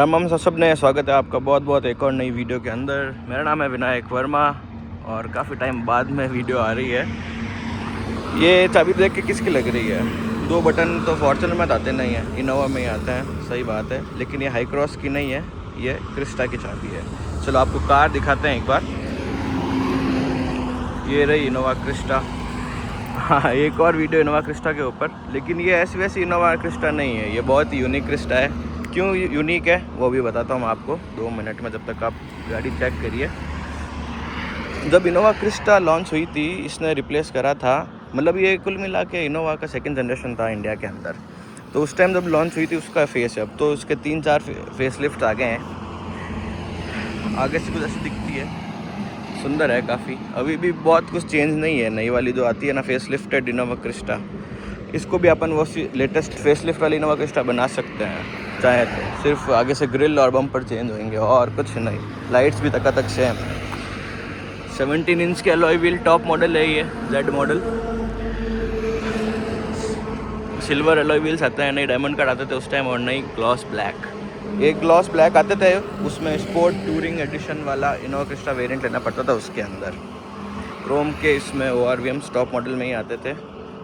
राम राम सब ने स्वागत है आपका बहुत बहुत एक और नई वीडियो के अंदर। मेरा नाम है विनायक वर्मा और काफ़ी टाइम बाद में वीडियो आ रही है। ये चाबी देख के किसकी लग रही है? दो बटन तो फॉर्च्यूनर में आते नहीं हैं, इनोवा में ही आते हैं, सही बात है। लेकिन ये हाई क्रॉस की नहीं है, ये क्रिस्टा की चाबी है। चलो आपको कार दिखाते हैं एक बार। ये रही इनोवा क्रिस्टा। हाँ, एक और वीडियो इनोवा क्रिस्टा के ऊपर, लेकिन ये ऐसी वैसी इनोवा क्रिस्टा नहीं है, ये बहुत ही यूनिक क्रिस्टा है। क्यों यूनिक है वो भी बताता हूँ आपको 2 मिनट में, जब तक आप गाड़ी चेक करिए। जब इनोवा क्रिस्टा लॉन्च हुई थी, इसने रिप्लेस करा था, मतलब ये कुल मिला के इनोवा का सेकंड जनरेशन था इंडिया के अंदर। तो उस टाइम जब लॉन्च हुई थी उसका फेस है, अब तो उसके 3-4 फेस लिफ्ट आ गए हैं। आगे से कुछ ऐसी दिखती है, सुंदर है काफ़ी। अभी भी बहुत कुछ चेंज नहीं है। नई वाली जो आती है ना फेस लिफ्टेड इनोवा क्रिस्टा, इसको भी अपन वो लेटेस्ट फेस लिफ्ट वाली इनोवा क्रिस्टा बना सकते हैं चाहे तो। सिर्फ आगे से ग्रिल और बम्पर चेंज होंगे और कुछ नहीं। लाइट्स भी तक सेम। 17 इंच के अलॉय व्हील टॉप मॉडल है ये, Z model. Silver alloy wheels आते हैं, नई डायमंड कार्ड आते थे उस टाइम, और नई ग्लॉस ब्लैक। एक ग्लॉस ब्लैक आते थे, उसमें स्पोर्ट टूरिंग एडिशन वाला इनोवा क्रिस्टा वेरिएंट लेना पड़ता था उसके अंदर। क्रोम के इसमें ORVM टॉप मॉडल में ही आते थे।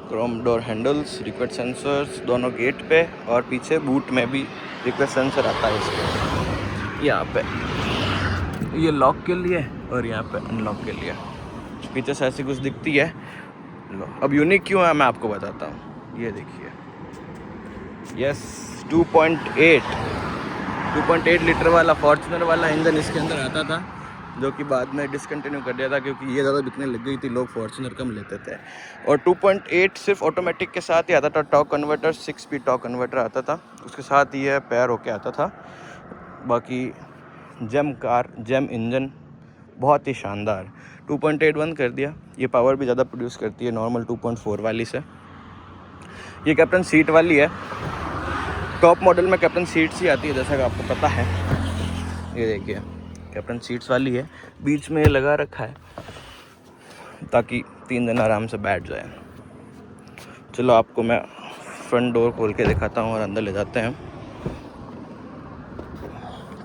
Chrome door handles, request sensors दोनों गेट पे, और पीछे बूट में भी रिक्वेस्ट सेंसर आता है इसके। यहाँ पे ये लॉक के लिए और यहाँ पे अनलॉक के लिए। पीछे से ऐसी कुछ दिखती है। लो, अब यूनिक क्यों है मैं आपको बताता हूँ। ये देखिए, यस 2.8 लीटर वाला फॉर्च्यूनर वाला इंजन इसके अंदर आता था, जो कि बाद में डिसकंटिन्यू कर दिया था क्योंकि ये ज़्यादा बिकने लग गई थी, लोग फॉर्च्यूनर कम लेते थे। और 2.8 सिर्फ ऑटोमेटिक के साथ ही आता था। Torque converter 6 speed torque converter आता था, उसके साथ ही ये पैर होके आता था। बाकी जेम कार, जेम इंजन, बहुत ही शानदार। 2.8 बंद कर दिया। ये पावर भी ज़्यादा प्रोड्यूस करती है नॉर्मल 2.4 वाली से। ये कैप्टन सीट वाली है। टॉप मॉडल में कैप्टन सीट्स ही आती है, जैसा कि आपको पता है। ये देखिए कैप्टन सीट्स वाली है, बीच में लगा रखा है ताकि 3 जन आराम से बैठ जाए। चलो आपको मैं फ्रंट डोर खोल के दिखाता हूँ और अंदर ले जाते हैं।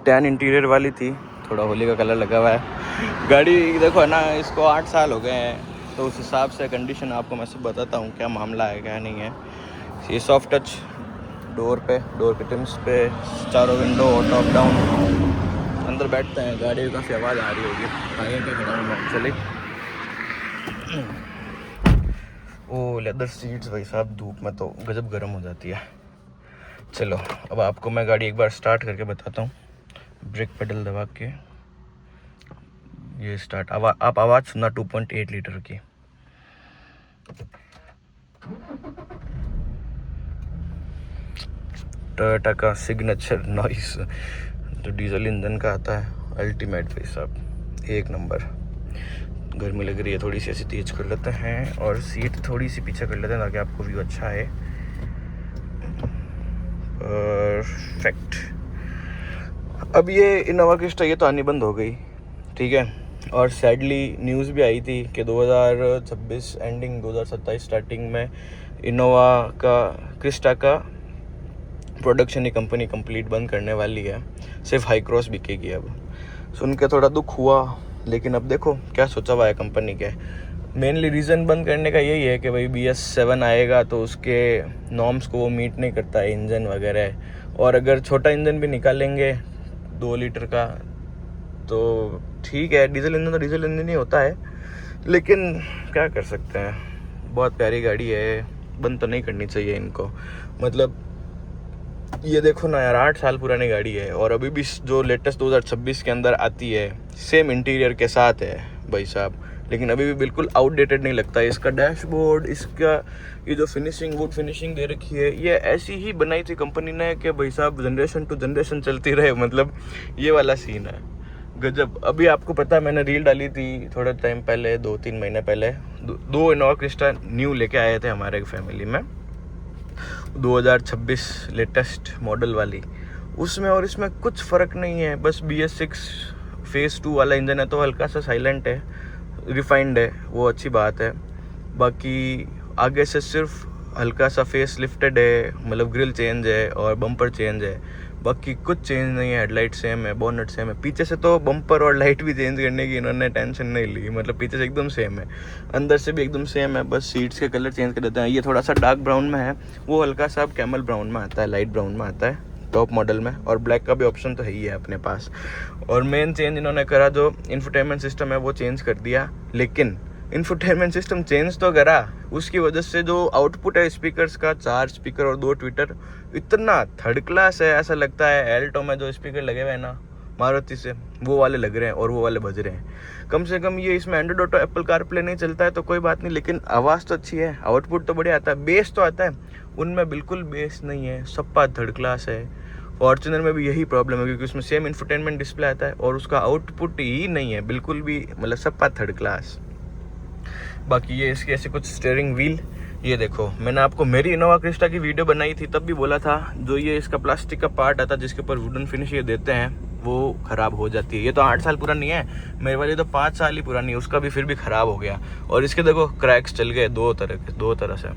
टैन इंटीरियर वाली थी, थोड़ा होली का कलर लगा हुआ है। गाड़ी देखो ना, इसको 8 साल हो गए हैं, तो उस हिसाब से कंडीशन आपको मैं सब बताता हूँ क्या मामला है क्या नहीं है। ये सॉफ्ट टच डोर के टिम्स पे, चारों विंडो टॉप डाउन। अंदर बैठते हैं, गाड़ी में काफ़ी आवाज़ आ रही होगी, आगे पे खड़ा हूँ मैं एक्चुअली। ओ लेदर सीट्स भाई साहब, धूप में तो गजब गर्म हो जाती है। चलो अब आपको मैं गाड़ी एक बार स्टार्ट करके बताता हूँ। ब्रेक पेडल दबा के ये स्टार्ट। आप आवाज़ सुनना 2.8 लीटर की। टोयोटा का सिग्नेचर नॉइस जो डीजल इंजन का आता है, अल्टीमेट भाई साहब, एक नंबर। गर्मी लग रही है, थोड़ी सी ऐसी तेज कर लेते हैं और सीट थोड़ी सी पीछे कर लेते हैं ताकि आपको व्यू अच्छा है। परफेक्ट। अब ये इनोवा क्रिस्टा ये तो आनी बंद हो गई, ठीक है। और सैडली न्यूज़ भी आई थी कि 2026 एंडिंग 2027 स्टार्टिंग में इनोवा का क्रिस्टा का प्रोडक्शन ही कंपनी कंप्लीट बंद करने वाली है। सिर्फ हाई क्रॉस बिकेगी। अब सुन के थोड़ा दुख हुआ, लेकिन अब देखो क्या सोचा हुआ है कंपनी के। मेनली रीज़न बंद करने का यही है कि भाई BS7 आएगा तो उसके नॉर्म्स को वो मीट नहीं करता है, इंजन वगैरह। और अगर छोटा इंजन भी निकालेंगे 2 लीटर का तो ठीक है, डीजल इंजन तो डीजल इंजन ही होता है, लेकिन क्या कर सकते हैं। बहुत प्यारी गाड़ी है, बंद तो नहीं करनी चाहिए इनको। मतलब ये देखो ना यार, 8 साल पुरानी गाड़ी है और अभी भी जो लेटेस्ट 2026 के अंदर आती है सेम इंटीरियर के साथ है भाई साहब, लेकिन अभी भी बिल्कुल आउटडेटेड नहीं लगता है। इसका डैशबोर्ड, इसका ये जो फिनिशिंग, वुड फिनिशिंग दे रखी है, ये ऐसी ही बनाई थी कंपनी ने कि भाई साहब जनरेशन टू जनरेशन चलती रहे। मतलब ये वाला सीन है, गजब। अभी आपको पता है मैंने रील डाली थी थोड़ा टाइम पहले, 2-3 महीने पहले, 2 इनोवा क्रिस्टा न्यू लेके आए थे हमारे फैमिली में, 2026 लेटेस्ट मॉडल वाली। उसमें और इसमें कुछ फ़र्क नहीं है, बस BS6 फेज़ 2 वाला इंजन है तो हल्का सा साइलेंट है, रिफाइंड है, वो अच्छी बात है। बाकी आगे से सिर्फ हल्का सा फेस लिफ्टेड है, मतलब ग्रिल चेंज है और बम्पर चेंज है। बाकी कुछ चेंज नहीं है। हेडलाइट सेम है, बोनेट सेम है, पीछे से तो बम्पर और लाइट भी चेंज करने की इन्होंने टेंशन नहीं ली, मतलब पीछे से एकदम सेम है, अंदर से भी एकदम सेम है, बस सीट्स के कलर चेंज कर देते हैं। ये थोड़ा सा डार्क ब्राउन में है, वो हल्का सा कैमल ब्राउन में आता है, लाइट ब्राउन में आता है टॉप मॉडल में, और ब्लैक का भी ऑप्शन तो है ही है अपने पास। और मेन चेंज इन्होंने करा जो इंफोटेनमेंट सिस्टम है वो चेंज कर दिया, लेकिन इंफोटेनमेंट सिस्टम चेंज तो करा, उसकी वजह से जो आउटपुट है स्पीकर्स का, 4 स्पीकर और 2 ट्विटर, इतना थर्ड क्लास है। ऐसा लगता है एल्टो में जो स्पीकर लगे हुए हैं ना मारुति से, वो वाले लग रहे हैं और वो वाले बज रहे हैं। कम से कम ये इसमें एंड्रॉइड ऑटो, एप्पल कारप्ले नहीं चलता है तो कोई बात नहीं, लेकिन आवाज़ तो अच्छी है, आउटपुट तो बढ़िया आता है, बेस तो आता है, उनमें बिल्कुल बेस नहीं है, सप्पा थर्ड क्लास है। फॉर्च्यूनर में भी यही प्रॉब्लम है, क्योंकि उसमें सेम इंफोटेनमेंट डिस्प्ले आता है और उसका आउटपुट ही नहीं है बिल्कुल भी, मतलब सप्पा थर्ड क्लास। बाकी ये इसकी ऐसे कुछ स्टीयरिंग व्हील, ये देखो मैंने आपको मेरी इनोवा क्रिस्टा की वीडियो बनाई थी, तब भी बोला था जो ये इसका प्लास्टिक का पार्ट आता है जिसके ऊपर वुडन फिनिश ये देते हैं, वो ख़राब हो जाती है। ये तो 8 साल पुरानी है, मेरे वाली तो 5 साल ही पुरानी है, उसका भी फिर भी ख़राब हो गया। और इसके देखो क्रैक्स चल गए दो तरह से,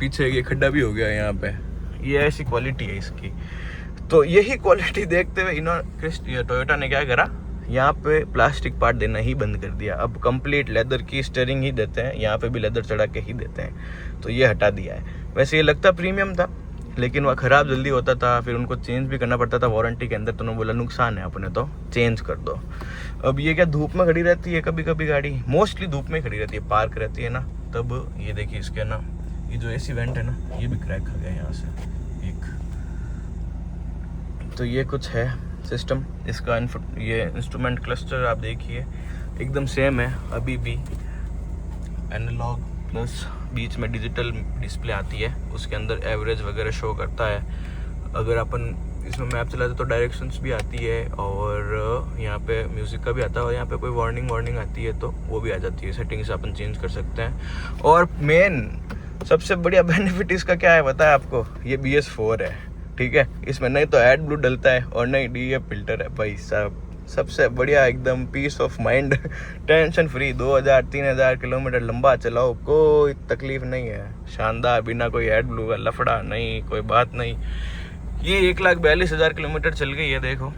पीछे ये खड्डा भी हो गया यहाँ पे। ये ऐसी क्वालिटी है इसकी। तो यही क्वालिटी देखते हुए इन्होंने टोयोटा ने क्या करा, यहाँ पे प्लास्टिक पार्ट देना ही बंद कर दिया। अब कंप्लीट लेदर की स्टीयरिंग ही देते हैं, यहाँ पे भी लेदर चढ़ा के ही देते हैं, तो ये हटा दिया है। वैसे ये लगता प्रीमियम था, लेकिन वह ख़राब जल्दी होता था, फिर उनको चेंज भी करना पड़ता था वारंटी के अंदर, तो उन्होंने बोला नुकसान है अपने, तो चेंज कर दो। अब ये क्या धूप में खड़ी रहती है कभी कभी गाड़ी, मोस्टली धूप में खड़ी रहती है, पार्क रहती है ना, तब ये देखिए इसके ना ये जो AC वेंट है ना, ये भी क्रैक हो गया यहाँ से एक। तो ये कुछ है सिस्टम इसका। ये इंस्ट्रूमेंट क्लस्टर आप देखिए एकदम सेम है अभी भी, एनालॉग प्लस बीच में डिजिटल डिस्प्ले आती है, उसके अंदर एवरेज वगैरह शो करता है। अगर अपन इसमें मैप चलाते तो डायरेक्शंस भी आती है, और यहाँ पे म्यूज़िक का भी आता है, और यहाँ पे कोई वार्निंग आती है तो वो भी आ जाती है, सेटिंग्स अपन चेंज कर सकते हैं। और मेन सबसे बढ़िया बेनिफिट इसका क्या है पता है आपको, ये BS4 है, ठीक है, इसमें नहीं तो एड ब्लू डलता है और नहीं DAF फिल्टर है भाई साहब, सबसे बढ़िया एकदम peace of mind, tension free, 2000-3000 kilometre लंबा चलाओ, कोई तकलीफ नहीं है, शानदार, बिना कोई एड ब्लू का लफड़ा नहीं, कोई बात नहीं। ये 1,42,000 किलोमीटर चल गई है देखो,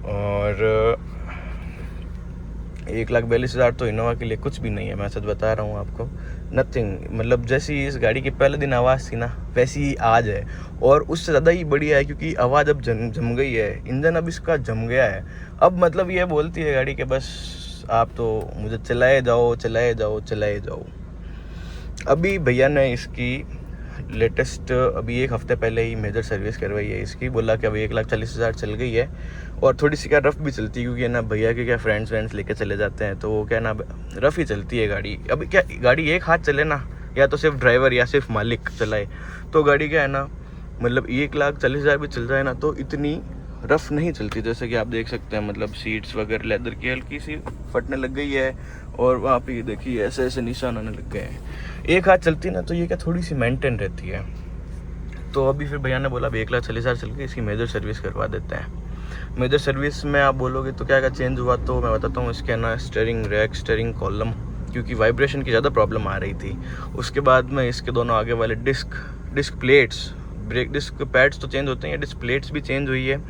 और 1,42,000 तो इनोवा के लिए कुछ भी नहीं है, मैं सच बता रहा हूँ आपको, नथिंग। मतलब जैसी इस गाड़ी की पहले दिन आवाज़ थी ना, वैसी ही आज है, और उससे ज़्यादा ही बढ़िया है, क्योंकि आवाज़ अब जम गई है, इंजन अब इसका जम गया है। अब मतलब ये बोलती है गाड़ी के बस आप तो मुझे चलाए जाओ। अभी भैया ने इसकी लेटेस्ट अभी 1 हफ्ते पहले ही मेजर सर्विस करवाई है इसकी, बोला कि अभी 1,40,000 चल गई है, और थोड़ी सी क्या रफ़ भी चलती है, क्योंकि ना भैया के क्या फ्रेंड्स लेके चले जाते हैं, तो वो क्या ना रफ़ ही चलती है गाड़ी। अब क्या गाड़ी एक हाथ चले ना, या तो सिर्फ ड्राइवर या सिर्फ मालिक चलाए, तो गाड़ी क्या है ना, मतलब 1,40,000 भी चल रहा है ना, तो इतनी रफ़ नहीं चलती। जैसे कि आप देख सकते हैं, मतलब सीट्स वगैरह लेदर की हल्की सी फटने लग गई है, और वहाँ पे देखिए ऐसे निशान आने लग गए हैं। एक हाथ चलती ना तो ये क्या थोड़ी सी मेंटेन रहती है। तो अभी फिर भैया ने बोला 1,40,000 चल के इसकी मेजर सर्विस करवा देते हैं। मेजर सर्विस में आप बोलोगे तो क्या चेंज हुआ, तो मैं बताता हूँ। इसके ना स्टीयरिंग रैक, स्टीयरिंग कॉलम, क्योंकि वाइब्रेशन की ज़्यादा प्रॉब्लम आ रही थी। उसके बाद में इसके दोनों आगे वाले disc plates, brake disc pads तो चेंज होते हैं, डिस्क प्लेट्स भी चेंज हुई है।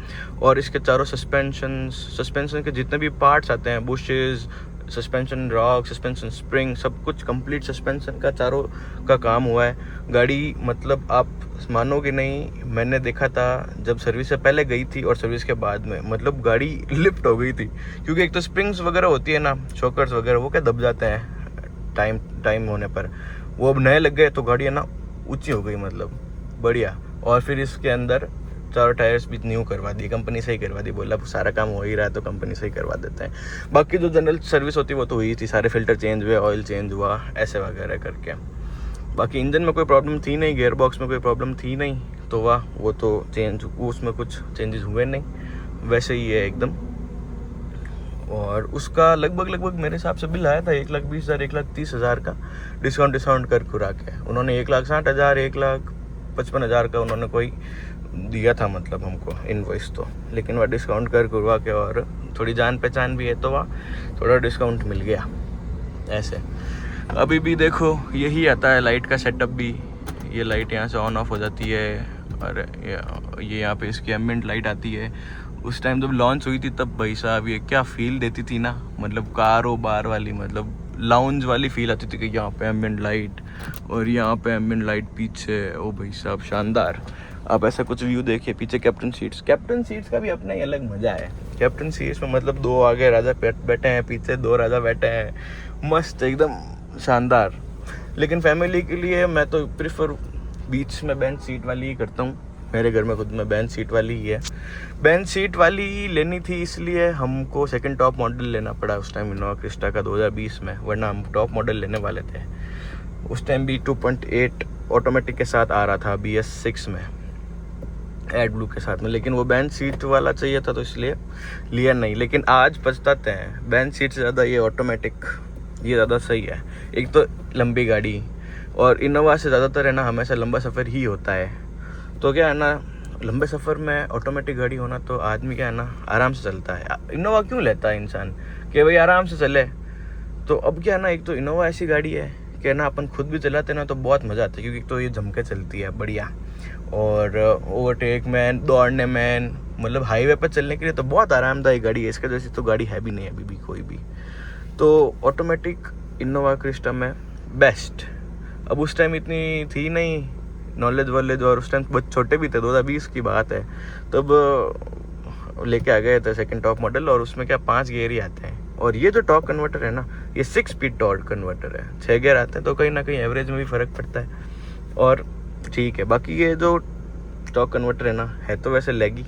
और इसके चारों सस्पेंशन के जितने भी पार्ट्स आते हैं, bushes, suspension rock, suspension spring, सब कुछ कंप्लीट सस्पेंशन का चारों का काम हुआ है। गाड़ी मतलब आप मानोगे नहीं, मैंने देखा था जब सर्विस से पहले गई थी और सर्विस के बाद में, मतलब गाड़ी लिफ्ट हो गई थी। क्योंकि एक तो स्प्रिंग्स वगैरह होती है ना, शॉकर्स वगैरह, वो क्या दब जाते हैं टाइम होने पर, वो अब नए लग गए तो गाड़ी है ना ऊंची हो गई, मतलब बढ़िया। और फिर इसके अंदर चारों टायर्स भी न्यू करवा दी, कंपनी से ही करवा दी, बोला सारा काम हो ही रहा है तो कंपनी से ही करवा देते हैं। बाकी जो जनरल सर्विस होती है वो तो हुई थी, सारे फिल्टर चेंज हुए, ऑयल चेंज हुआ, ऐसे वगैरह करके। बाकी इंजन में कोई प्रॉब्लम थी नहीं, गियर बॉक्स में कोई प्रॉब्लम थी नहीं, तो वाह वो तो चेंज, उसमें कुछ चेंजेस हुए नहीं, वैसे ही है एकदम। और उसका लगभग मेरे हिसाब से बिल आया था 1,20,000 1,30,000 का, डिस्काउंट कर खुरा के उन्होंने 1,60,000 1,55,000 का उन्होंने कोई दिया था, मतलब हमको इनवॉइस तो। लेकिन वह डिस्काउंट कर करवा के, और थोड़ी जान पहचान भी है तो वह थोड़ा डिस्काउंट मिल गया ऐसे। अभी भी देखो यही आता है लाइट का सेटअप भी, ये लाइट यहाँ से ऑन ऑफ हो जाती है, अरे ये यहाँ पे इसकी एम्बिएंट लाइट आती है। उस टाइम जब लॉन्च हुई थी तब भाई साहब ये क्या फील देती थी ना, मतलब कारोबार वाली, मतलब लाउंज वाली फील आती थी कि यहाँ पे एम्बिएंट लाइट और यहाँ पे एम्बिएंट लाइट पीछे, ओ भाई साहब शानदार। आप ऐसा कुछ व्यू देखिए पीछे कैप्टन सीट्स का भी अपना ही अलग मज़ा है। कैप्टन सीट्स में मतलब 2 आगे राजा बैठे हैं, पीछे 2 राजा बैठे हैं, मस्त एकदम शानदार। लेकिन फैमिली के लिए मैं तो प्रिफर बीच में बेंच सीट वाली ही करता हूँ। मेरे घर में खुद में बेंच सीट वाली ही है। बेंच सीट वाली लेनी थी इसलिए हमको सेकंड टॉप मॉडल लेना पड़ा उस टाइम इनोवा क्रिस्टा का 2020 में, वरना हम टॉप मॉडल लेने वाले थे। उस टाइम भी 2.8 ऑटोमेटिक के साथ आ रहा था BS6 में, एड ब्लू के साथ में, लेकिन वो बेंच सीट वाला चाहिए था तो इसलिए लिया नहीं। लेकिन आज पछताते हैं, बेंच सीट से ज़्यादा ये ऑटोमेटिक ये ज़्यादा सही है। एक तो लंबी गाड़ी, और इनोवा से ज़्यादातर है ना हमेशा लंबा सफ़र ही होता है, तो क्या है ना लंबे सफ़र में ऑटोमेटिक गाड़ी होना तो आदमी क्या है ना आराम से चलता है। इनोवा क्यों लेता है इंसान कि भाई आराम से चले। तो अब क्या है ना, एक तो इनोवा ऐसी गाड़ी है कि ना अपन खुद भी चलाते ना तो बहुत मज़ा आता है, क्योंकि तो ये जमके चलती है बढ़िया, और ओवरटेक में, दौड़ने में, मतलब हाईवे पर चलने के लिए तो बहुत आरामदायक गाड़ी है। इसके जैसी तो गाड़ी है भी नहीं अभी भी कोई भी। तो ऑटोमेटिक इनोवा क्रिस्टा में बेस्ट। अब उस टाइम इतनी थी नहीं नॉलेज वॉलेज, और उस टाइम बहुत छोटे भी थे, 2020 की बात है, तब लेके आ गए थे सेकंड टॉप मॉडल। और उसमें क्या 5 गियर ही आते हैं, और ये जो टॉर्क कन्वर्टर है ना ये 6 स्पीड टॉर्क कन्वर्टर है, 6 गियर आते हैं, तो कहीं ना कहीं एवरेज में भी फ़र्क पड़ता है और ठीक है। बाकी ये जो टॉर्क कन्वर्टर है ना है तो वैसे लैगी,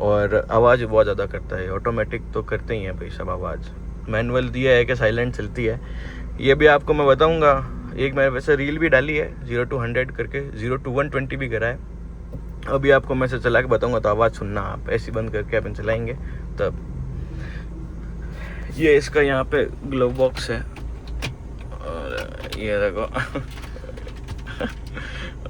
और आवाज़ बहुत ज़्यादा करता है। ऑटोमेटिक तो करते ही हैं भाई सब आवाज़। मैनुअल दिया है कि साइलेंट चलती है, ये भी आपको मैं बताऊंगा। एक मैंने वैसे रील भी डाली है 0 to 100 करके, 0 to 120 भी करा है। अभी आपको मैं से चला के बताऊंगा तो आवाज़ सुनना आप, ऐसी बंद करके अपन चलाएंगे तब। ये इसका यहाँ पे ग्लव बॉक्स है, और ये देखो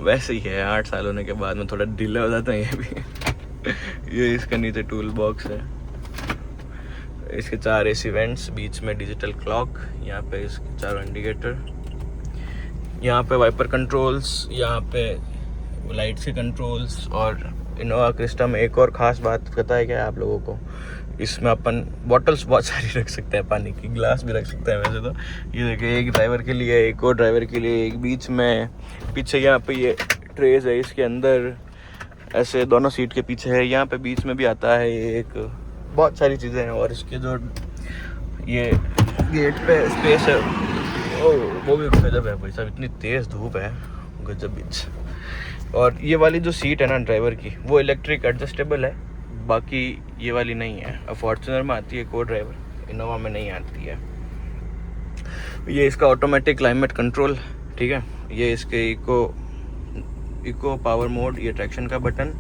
वैसे ही है, 8 साल होने के बाद में थोड़ा ढीला हो जाता है ये भी। ये इसका नीचे टूल बॉक्स है, इसके 4 AC वेंट्स, बीच में डिजिटल क्लॉक, यहाँ पे इसके 4 इंडिकेटर, यहाँ पे वाइपर कंट्रोल्स, यहाँ पे लाइट्स के कंट्रोल्स। और इनोवा क्रिस्टा में एक और ख़ास बात पता है क्या आप लोगों को, इसमें अपन बॉटल्स बहुत सारी रख सकते हैं, पानी की गिलास भी रख सकते हैं वैसे तो। ये देखिए, एक ड्राइवर के लिए, एक और ड्राइवर के लिए, एक बीच में, पीछे यहाँ पे ये ट्रेज है, इसके अंदर ऐसे दोनों सीट के पीछे है, यहाँ पे बीच में भी आता है एक, बहुत सारी चीज़ें हैं। और इसके जो ये गेट पे स्पेस है वो भी गजब है भाई साहब, इतनी तेज़ धूप है गजब बीच। और ये वाली जो सीट है ना ड्राइवर की वो इलेक्ट्रिक एडजस्टेबल है, बाकी ये वाली नहीं है। अब फॉर्च्यूनर में आती है को ड्राइवर, इनोवा में नहीं आती है। ये इसका ऑटोमेटिक क्लाइमेट कंट्रोल, ठीक है। ये इसके इको पावर मोड, ये ट्रैक्शन का बटन,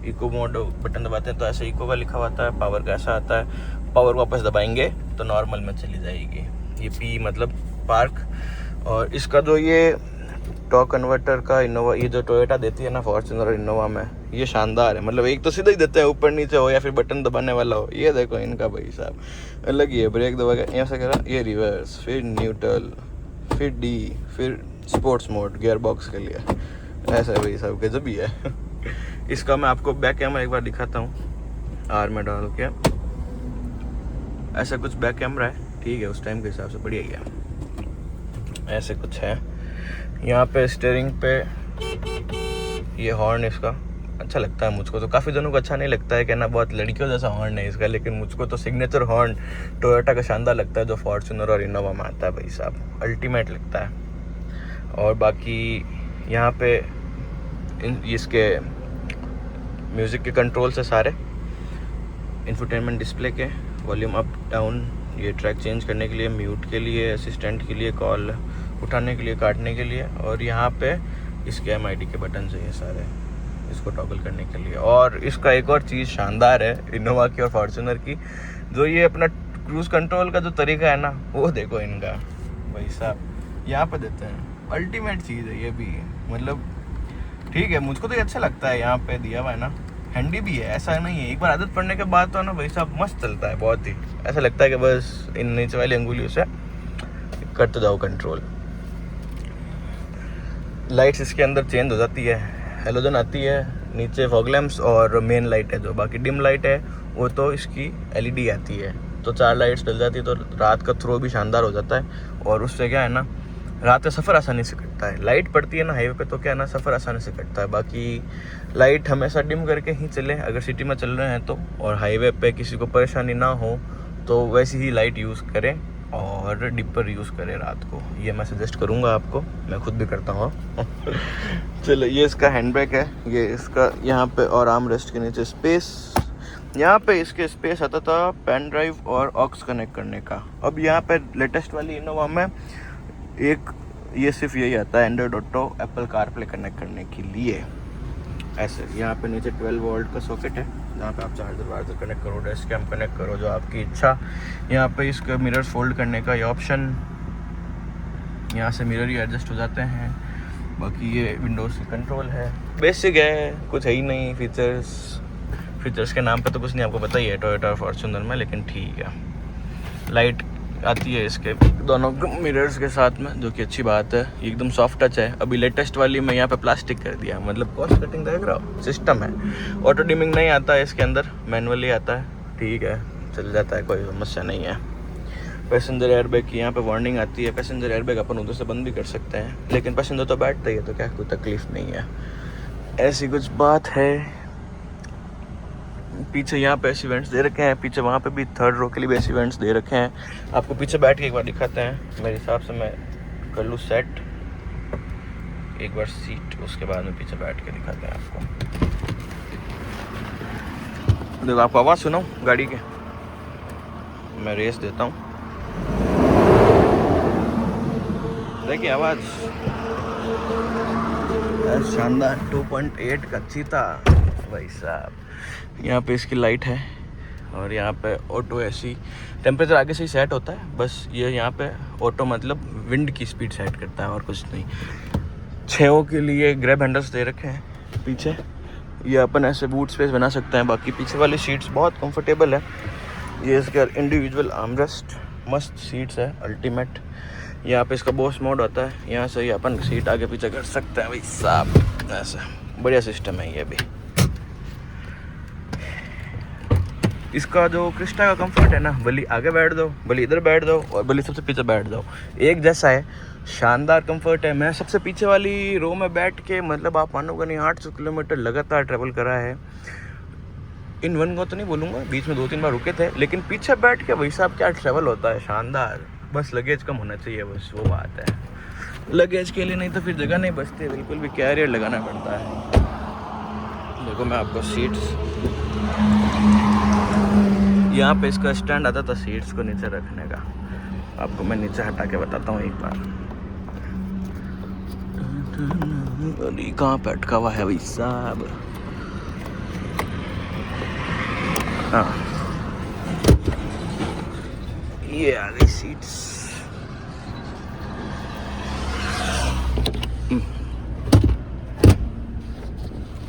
इको मोड बटन दबाते हैं तो ऐसे इको का लिखा हुआ आता है, पावर का ऐसा आता है, पावर वापस दबाएंगे तो नॉर्मल में चली जाएगी। ये पी मतलब पार्क। और इसका जो ये टॉर्क कन्वर्टर का इनोवा, ये जो टोयोटा देती है ना फॉर्च्यूनर और इनोवा में, ये शानदार है। मतलब एक तो सीधा ही देते हैं, ऊपर नीचे हो या फिर बटन दबाने वाला हो। ये देखो इनका भाई साहब अलग ही है, ब्रेक दबा के यहाँ से करा, ये रिवर्स, फिर न्यूट्रल, फिर डी, फिर स्पोर्ट्स मोड गियर बॉक्स के लिए, ऐसा भाई साहब गजब ही है। इसका मैं आपको बैक कैमरा एक बार दिखाता हूँ, आर में डाल के, ऐसा कुछ बैक कैमरा है, ठीक है, उस टाइम के हिसाब से बढ़िया ही है। ऐसे कुछ है यहाँ पे स्टीयरिंग पे, ये हॉर्न इसका अच्छा लगता है मुझको तो, काफ़ी जनों को अच्छा नहीं लगता है, कहना बहुत लड़कियों जैसा हॉर्न है इसका, लेकिन मुझको तो सिग्नेचर हॉर्न टोयोटा का शानदार लगता है, जो फॉर्च्यूनर और इनोवा में आता है भाई साहब, अल्टीमेट लगता है। और बाकी यहाँ पे इसके म्यूज़िक के कंट्रोल से सारे, इंफोटेनमेंट डिस्प्ले के, वॉल्यूम अप डाउन, ये ट्रैक चेंज करने के लिए, म्यूट के लिए, असिस्टेंट के लिए, कॉल उठाने के लिए, काटने के लिए, और यहाँ पे इसके MID के बटन से ये सारे, इसको टॉगल करने के लिए। और इसका एक और चीज़ शानदार है इनोवा की और फॉर्च्यूनर की, जो ये अपना क्रूज़ कंट्रोल का जो तरीका है ना, वो देखो इनका भाई साहब यहाँ पे देते हैं, अल्टीमेट चीज़ है ये भी। मतलब ठीक है, मुझको तो ये अच्छा लगता है, यहाँ पे दिया हुआ है ना, हैंडी भी है, ऐसा नहीं है। एक बार आदत पड़ने के बाद तो ना भाई साहब मस्त चलता है, बहुत ही ऐसा लगता है कि बस इन नीचे वाली अंगुलियों से करते जाओ कंट्रोल। लाइट्स इसके अंदर चेंज हो जाती है, हेलोजन आती है, नीचे फॉग लैंप्स और मेन लाइट है जो, बाकी डिम लाइट है वो तो इसकी LED आती है, तो 4 लाइट्स डल जाती है तो रात का थ्रो भी शानदार हो जाता है। और उससे क्या है ना, रात का सफ़र आसानी से कटता है। लाइट पड़ती है ना हाईवे पे तो क्या है ना, सफ़र आसानी से कटता है। बाकी लाइट हमेशा डिम करके ही चले अगर सिटी में चल रहे हैं तो, और हाईवे पे किसी को परेशानी ना हो तो वैसी ही लाइट यूज़ करें और डिपर यूज़ करें रात को, ये मैं सजेस्ट करूँगा आपको, मैं खुद भी करता हूँ। चलो, ये इसका हैंड ब्रेक है, ये इसका यहाँ पे और आर्म रेस्ट के नीचे स्पेस, यहाँ पे इसके स्पेस आता था पेन ड्राइव और ऑक्स कनेक्ट करने का। अब यहाँ पे लेटेस्ट वाली इनोवा में एक ये सिर्फ यही आता है Android auto Apple CarPlay connect करने के लिए। ऐसे यहाँ पे नीचे 12 वोल्ट का सॉकेट है जहाँ पे आप चार्जर वार्जर कनेक्ट करो, डेस्क कैम कनेक्ट करो, जो आपकी इच्छा। यहाँ पे इसका मिरर्स फोल्ड करने का ये ऑप्शन, यहाँ से मिरर ही एडजस्ट हो जाते हैं। बाकी ये विंडोज़ की कंट्रोल है, बेसिक है, कुछ है ही नहीं। फीचर्स के नाम पे तो कुछ नहीं, आपको पता ही है टोयोटा फॉर्च्यूनर में, लेकिन ठीक है। लाइट आती है इसके दोनों मिरर्स के साथ में, जो कि अच्छी बात है। एकदम सॉफ्ट टच है। अभी लेटेस्ट वाली में यहाँ पे प्लास्टिक कर दिया, मतलब कॉस्ट कटिंग देख रहा हो, सिस्टम है। ऑटो डिमिंग नहीं आता है इसके अंदर, मैनुअली आता है, ठीक है, चल जाता है, कोई समस्या नहीं है। पैसेंजर एयरबैग की यहाँ पे वार्निंग आती है। पैसेंजर एयरबैग अपन उधर से बंद भी कर सकते हैं, लेकिन पैसेंजर तो बैठता ही है तो क्या कोई तकलीफ नहीं है, ऐसी कुछ बात है। पीछे यहाँ पे ऐसे इवेंट्स दे रखे हैं, पीछे वहाँ पे भी थर्ड रो के लिए भी ऐसे इवेंट्स दे रखे हैं। आपको पीछे बैठ के एक बार दिखाते हैं, मेरे हिसाब से मैं कर लूँ सेट एक बार सीट, उसके बाद में पीछे बैठ के दिखाते हैं आपको। देखो, आपको आवाज़ सुनाऊँ गाड़ी के, मैं रेस देता हूँ, देखिए आवाज़ शानदार। 2.8 का चीता भाई साहब। यहाँ पे इसकी लाइट है और यहाँ पे ऑटो एसी, टेम्परेचर आगे से ही सेट होता है, बस ये यहाँ पे ऑटो मतलब विंड की स्पीड सेट करता है और कुछ नहीं। 6 के लिए ग्रैब हैंडल्स दे रखे हैं पीछे, ये अपन ऐसे बूट स्पेस बना सकते हैं। बाकी पीछे वाली सीट्स बहुत कंफर्टेबल है। ये इसका इंडिविजुअल आर्मरेस्ट, मस्त सीट्स है, अल्टीमेट। यहाँ पे इसका बॉस मोड होता है, यहाँ से ही अपन सीट आगे पीछे कर सकते हैं भाई साहब, ऐसा बढ़िया सिस्टम है ये भी। इसका जो क्रिस्टा का कंफर्ट है ना, भले आगे बैठ दो, भले इधर बैठ दो और भले सबसे पीछे बैठ दो, एक जैसा है, शानदार कंफर्ट है। मैं सबसे पीछे वाली रो में बैठ के, मतलब आप मानोगे नहीं, 800 किलोमीटर लगातार ट्रैवल करा है। इन वन को तो नहीं बोलूँगा, बीच में 2-3 बार रुके थे, लेकिन पीछे बैठ के भाई साहब क्या ट्रैवल होता है, शानदार। बस लगेज कम होना चाहिए, बस वो बात है। लगेज के लिए नहीं तो फिर जगह नहीं बचती बिल्कुल भी, कैरियर लगाना पड़ता है। देखो मैं आपको सीट्स, यहाँ पे इसका स्टैंड आता था सीट्स को नीचे रखने का, आपको मैं नीचे हटा के बताता हूँ एक बार। अरे कहाँ पे अटका हुआ है भाई साहब। हाँ, ये आ गई सीट्स।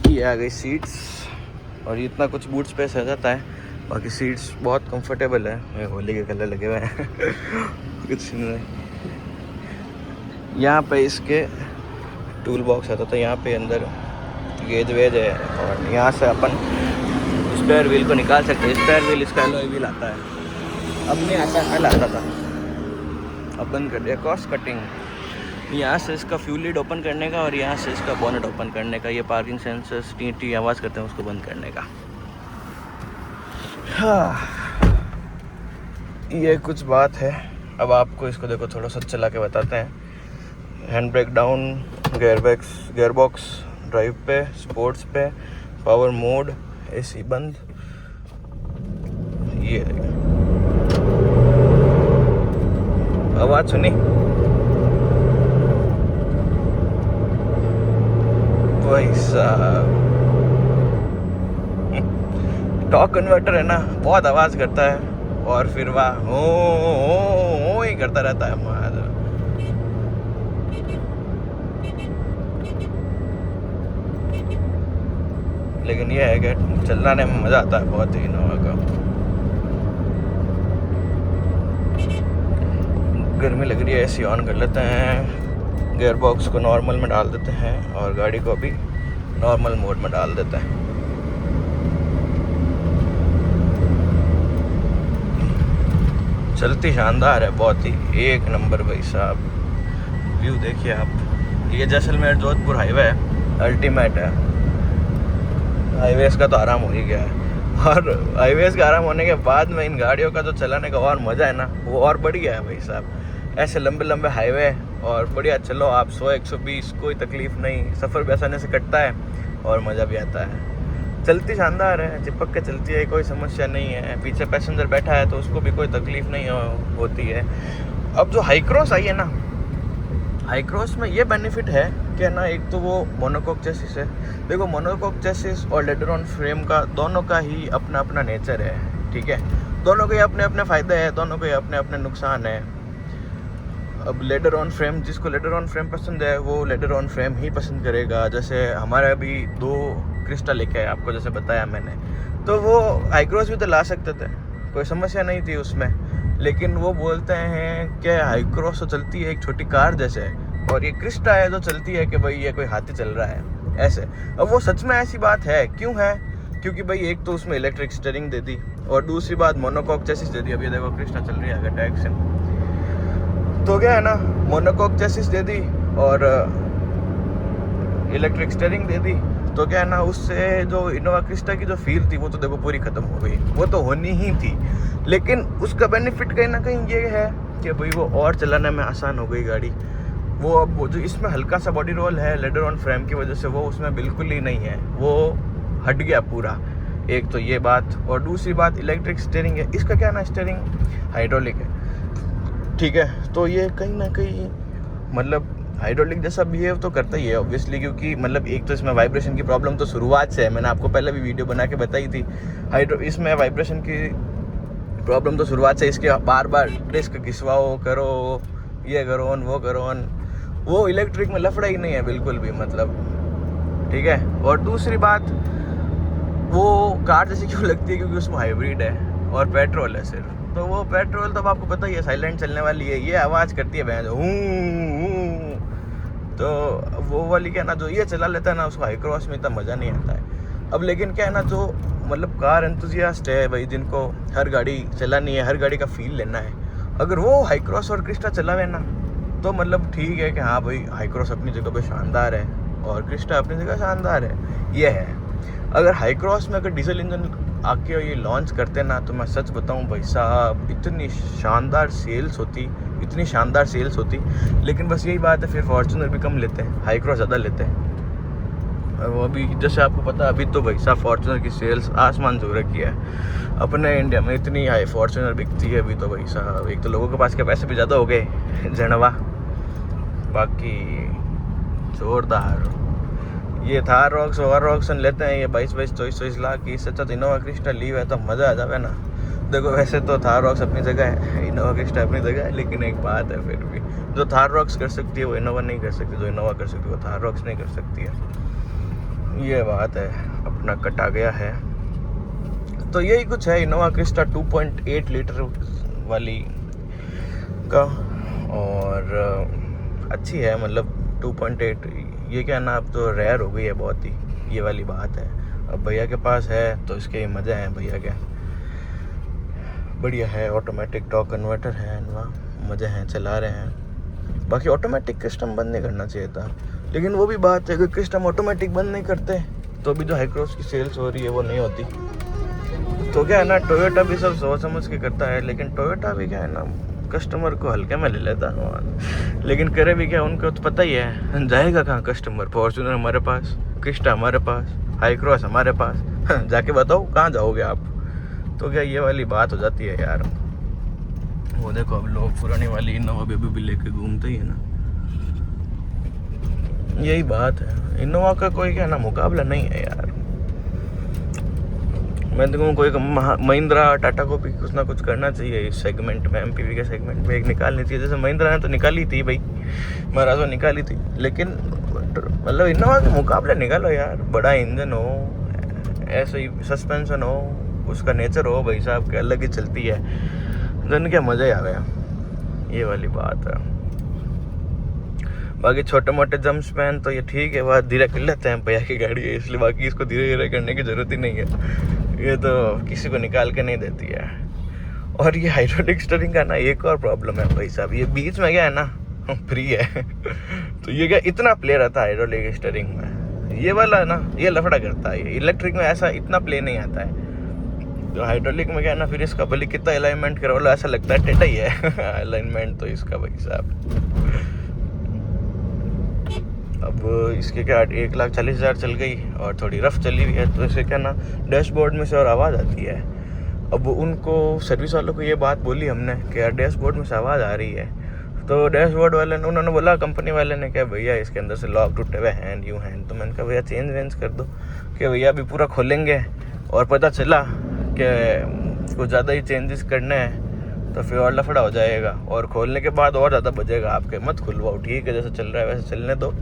ये आ गई सीट्स और इतना कुछ बूट स्पेस आ जाता है। बाकी सीट्स बहुत कंफर्टेबल है, होली के कलर लगे हुए हैं। कुछ नहीं। यहाँ पे इसके टूल बॉक्स आता था, यहाँ पे अंदर गेज वेज है और यहाँ से अपन स्पेयर व्हील को निकाल सकते हैं। स्पेयर व्हील इसका एलॉय व्हील आता है, अब नहीं आता, पहले आता था, अब बंद कर दिया। कॉस्ट कटिंग, यहाँ से इसका फ्यूल लीड ओपन करने का और यहाँ से इसका बोनेट ओपन करने का। ये पार्किंग सेंसर्स टी आवाज़ करते हैं, उसको बंद करने का। हाँ, ये कुछ बात है। अब आपको इसको देखो थोड़ा सा चला के बताते हैं। Hand brake down, gear box drive पे, स्पोर्ट्स पे, पावर मोड, एसी बंद। ये आवाज़ सुनी भाई साहब। टॉर्क कन्वर्टर है ना, बहुत आवाज़ करता है और फिर वाह हो ही करता रहता है। लेकिन ये है कि चलाने में मज़ा आता है बहुत ही इनोवा का। गर्मी लग रही है, एसी ऑन कर लेते हैं, गियर बॉक्स को नॉर्मल में डाल देते हैं और गाड़ी को अभी नॉर्मल मोड में डाल देते हैं। चलती शानदार है, बहुत ही एक नंबर भाई साहब। व्यू देखिए आप, ये जैसलमेर जोधपुर हाईवे है, अल्टीमेट है। हाईवेज का तो आराम हो ही गया है, और हाईवेज का आराम होने के बाद में इन गाड़ियों का जो चलाने का और मज़ा है ना, वो और बढ़िया है भाई साहब। ऐसे लंबे लंबे हाईवे और बढ़िया चलो आप 100-120, कोई तकलीफ़ नहीं, सफ़र भी आसानी से कटता है और मज़ा भी आता है। चलती शानदार है, चिपक के चलती है, कोई समस्या नहीं है। पीछे पैसेंजर बैठा है तो उसको भी कोई तकलीफ़ नहीं होती है। अब जो हाई क्रॉस आई है ना, हाई क्रॉस में ये बेनिफिट है कि ना, एक तो वो मोनोकॉक चेसिस है। देखो मोनोकॉक चेसिस और लेटर ऑन फ्रेम का दोनों का ही अपना अपना नेचर है, ठीक है। दोनों के अपने अपने फ़ायदे हैं, दोनों के अपने अपने नुकसान हैं। अब लेटर ऑन फ्रेम, जिसको लेटर ऑन फ्रेम पसंद है वो लेटर ऑन फ्रेम ही पसंद करेगा। जैसे हमारे अभी 2 क्रिस्टा लेके आए आपको, जैसे बताया मैंने, तो वो हाई क्रॉस भी तो ला सकते थे, कोई समस्या नहीं थी उसमें। लेकिन वो बोलते हैं कि हाई क्रॉस तो चलती है एक छोटी कार जैसे, और ये क्रिस्टा है जो चलती है कि भाई ये कोई हाथी चल रहा है ऐसे। अब वो सच में ऐसी बात है, क्यों है? क्योंकि भाई एक तो उसमें इलेक्ट्रिक स्टीयरिंग दे दी, और दूसरी बात मोनोकॉक चेसिस दे दी। अब ये देखो क्रिस्टा चल रही है आगे टैग से, तो क्या है ना, मोनोकॉक चेसिस दे दी और इलेक्ट्रिक स्टीयरिंग दे दी, तो क्या है ना, उससे जो इनोवा क्रिस्टा की जो फील थी वो तो देखो पूरी ख़त्म हो गई, वो तो होनी ही थी। लेकिन उसका बेनिफिट कहीं ना कहीं ये है कि भाई वो और चलाने में आसान हो गई गाड़ी। वो अब वो जो इसमें हल्का सा बॉडी रोल है लेटर ऑन फ्रेम की वजह से, वो उसमें बिल्कुल ही नहीं है, वो हट गया पूरा। एक तो ये बात, और दूसरी बात इलेक्ट्रिक स्टीयरिंग है। इसका क्या ना, स्टीयरिंग हाइड्रोलिक है, ठीक है। तो ये कहीं ना कहीं मतलब हाइड्रोलिक जैसा बिहेव तो करता ही है ऑब्वियसली, क्योंकि मतलब एक तो इसमें वाइब्रेशन की प्रॉब्लम तो शुरुआत से है, मैंने आपको पहले भी वीडियो बना के बताई थी। इसमें वाइब्रेशन की प्रॉब्लम तो शुरुआत से, इसके बार बार डिस्क घिसवाओ करो, ये करो वो करो, वो इलेक्ट्रिक में लफड़ा ही नहीं है बिल्कुल भी, मतलब ठीक है। और दूसरी बात, वो कार जैसी क्यों लगती है? क्योंकि उसमें हाइब्रिड है और पेट्रोल है सिर्फ। तो वो पेट्रोल तो आपको पता ही है साइलेंट चलने वाली है, ये आवाज़ करती है भैंस हूँ, तो वो वाली क्या ना, जो ये चला लेता है ना, उसको हाई क्रॉस में इतना मज़ा नहीं आता है। अब लेकिन क्या है ना, जो मतलब कार एंथुजियास्ट है भाई, जिनको हर गाड़ी चलानी है, हर गाड़ी का फील लेना है, अगर वो हाई क्रॉस और क्रिस्टा चलावे ना, तो मतलब ठीक है कि हाँ भाई हाई क्रॉस अपनी जगह पे शानदार है और क्रिस्टा अपनी जगह शानदार है, ये है। अगर हाई क्रॉस में अगर डीजल इंजन आके ये लॉन्च करते ना, तो मैं सच बताऊं भाई साहब, इतनी शानदार सेल्स होती, इतनी शानदार सेल्स होती। लेकिन बस यही बात है, फिर फॉर्च्यूनर भी कम लेते हैं, हाई क्रॉस ज़्यादा लेते हैं। वो अभी जैसे आपको पता है, अभी तो भाई साहब फॉर्च्यूनर की सेल्स आसमान छू रखी है। अपने इंडिया में इतनी हाई फॉर्च्यूनर बिकती है अभी तो भाई साहब, एक तो लोगों के पास के पैसे भी ज़्यादा हो गए जनवा, बाकी जोरदार। ये थार रॉक्स और रॉक्सन लेते हैं ये 22-24 लाख की, इससे अच्छा तो इनोवा क्रिस्टा लीव है तो मज़ा आ जावे ना। देखो वैसे तो थार रॉक्स अपनी जगह है, इनोवा क्रिस्टा अपनी जगह है, लेकिन एक बात है, फिर भी जो थार रॉक्स कर सकती है वो इनोवा नहीं कर सकती, जो इनोवा कर सकती है वो थार रॉक्स नहीं कर सकती है, ये बात है। अपना कटा गया है, तो यही कुछ है इनोवा क्रिस्टा 2.8 लीटर वाली का, और अच्छी है, मतलब 2.8। ये क्या ना, अब तो रेयर हो गई है बहुत ही, ये वाली बात है। अब भैया के पास है तो इसके मज़े हैं भैया के, बढ़िया है। ऑटोमेटिक टॉर्क कन्वर्टर है इनवा, मज़े हैं, चला रहे हैं। बाकी ऑटोमेटिक कस्टम बंद नहीं करना चाहिए था, लेकिन वो भी बात है कि कस्टम ऑटोमेटिक बंद नहीं करते तो भी जो हाई क्रॉस की सेल्स हो रही है वो नहीं होती। तो क्या है ना, टोयोटा भी सब सोच समझ के करता है, लेकिन टोयोटा भी क्या है ना, कस्टमर को हल्के में ले लेता है। लेकिन करे भी क्या, उनको तो पता ही है जाएगा कहाँ कस्टमर। फॉर्च्यूनर हमारे पास, क्रिस्टा हमारे पास, हाई क्रॉस हमारे पास, जाके बताओ कहाँ जाओगे आप? तो क्या ये वाली बात हो जाती है यार। वो देखो अब लोग पुरानी वाली इनोवा भी लेके घूमते ही है ना, यही बात है। इनोवा का कोई क्या ना मुकाबला नहीं है यार। मैं देखूँ कोई महिंद्रा टाटा को भी कुछ ना कुछ करना चाहिए इस सेगमेंट में, एमपीवी के सेगमेंट में एक निकालनी चाहिए। जैसे महिंद्रा ने तो निकाली थी भाई, महाराज निकाली थी, लेकिन मतलब इनोवा के मुकाबले निकालो यार। बड़ा इंजन हो, ऐसे ही सस्पेंशन हो, उसका नेचर हो भाई साहब के अलग ही चलती है, जन क्या मज़ा ही आ गया, ये वाली बात है। बाकी छोटे मोटे जम्प्स मैन तो ये ठीक है, बात धीरे कर लेते हैं, भैया की गाड़ी है इसलिए, बाकी इसको धीरे धीरे करने की ज़रूरत ही नहीं है, ये तो किसी को निकाल के नहीं देती है। और ये हाइड्रोलिक स्टीयरिंग का ना एक और प्रॉब्लम है भाई साहब, ये बीच में क्या है ना फ्री है तो ये क्या इतना प्ले रहता है हाइड्रोलिक स्टीयरिंग में, ये वाला ना ये लफड़ा करता है। इलेक्ट्रिक में ऐसा इतना प्ले नहीं आता है, तो हाइड्रोलिक में क्या है ना, फिर इसका भले कितना अलाइनमेंट करो ऐसा लगता है टेढ़ा ही है अलाइनमेंट तो इसका भाई साहब। अब इसके क्या 1,40,000 चल गई और थोड़ी रफ चली हुई है, तो इसे क्या ना डैशबोर्ड में से और आवाज़ आती है। अब उनको सर्विस वालों को ये बात बोली हमने कि यार डैशबोर्ड में से आवाज़ आ रही है, तो डैशबोर्ड वाले ने उन्होंने बोला, कंपनी वाले ने क्या भैया इसके अंदर से लॉक टूटे हुए हैं यूँ हैं। तो मैंने कहा भैया चेंज कर दो, कि भैया अभी पूरा खोलेंगे और पता चला कि कुछ ज़्यादा ही चेंजेस करने हैं तो फिर और लफड़ा हो जाएगा, और खोलने के बाद और ज़्यादा बजेगा आपके, मत खुलवाओ, ठीक है जैसे चल रहा है वैसे चलने दो।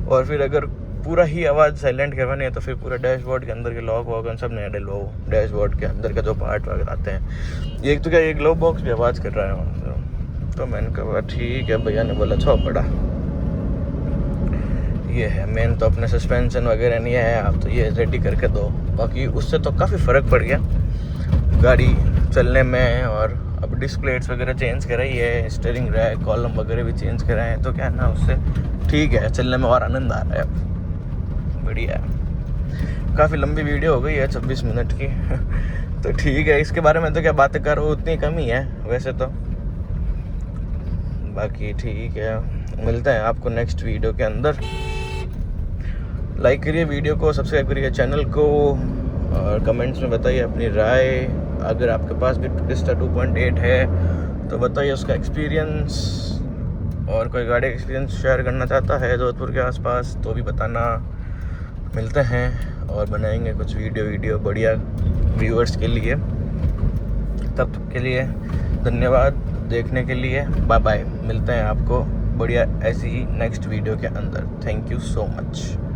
और फिर अगर पूरा ही आवाज़ साइलेंट करवानी है तो फिर पूरा डैशबोर्ड के अंदर के लॉक वॉक सब नया डलवाओ, डैशबोर्ड के अंदर का जो पार्ट वगैरह आते हैं। एक तो क्या एक ग्लोव बॉक्स भी आवाज़ कर रहा है, तो मैंने कहा ठीक है, भैया ने बोला छो पड़ा ये है मेन, तो अपने सस्पेंशन वगैरह नहीं है, आप तो ये रेडी करके दो। बाकी उससे तो काफ़ी फ़र्क पड़ गया गाड़ी चलने में, और अब डिस्प्लेट्स वगैरह चेंज कराई है, स्टीयरिंग रैक कॉलम वगैरह भी चेंज कराए हैं, तो क्या है ना उससे ठीक है, चलने में और आनंद आ रहा है, अब बढ़िया है। काफ़ी लंबी वीडियो हो गई है 26 मिनट की तो ठीक है, इसके बारे में तो क्या बातें करो, उतनी कम ही है वैसे तो। बाकी ठीक है, मिलते हैं आपको नेक्स्ट वीडियो के अंदर। लाइक करिए वीडियो को, सब्सक्राइब करिए चैनल को, और कमेंट्स में बताइए अपनी राय। अगर आपके पास भी क्रिस्टा 2.8 है तो बताइए उसका एक्सपीरियंस, और कोई गाड़ी एक्सपीरियंस शेयर करना चाहता है जोधपुर के आसपास तो भी बताना। मिलते हैं और बनाएंगे कुछ वीडियो बढ़िया व्यूअर्स के लिए। तब तक के लिए धन्यवाद देखने के लिए, बाय बाय। मिलते हैं आपको बढ़िया ऐसी ही नेक्स्ट वीडियो के अंदर। Thank you so much.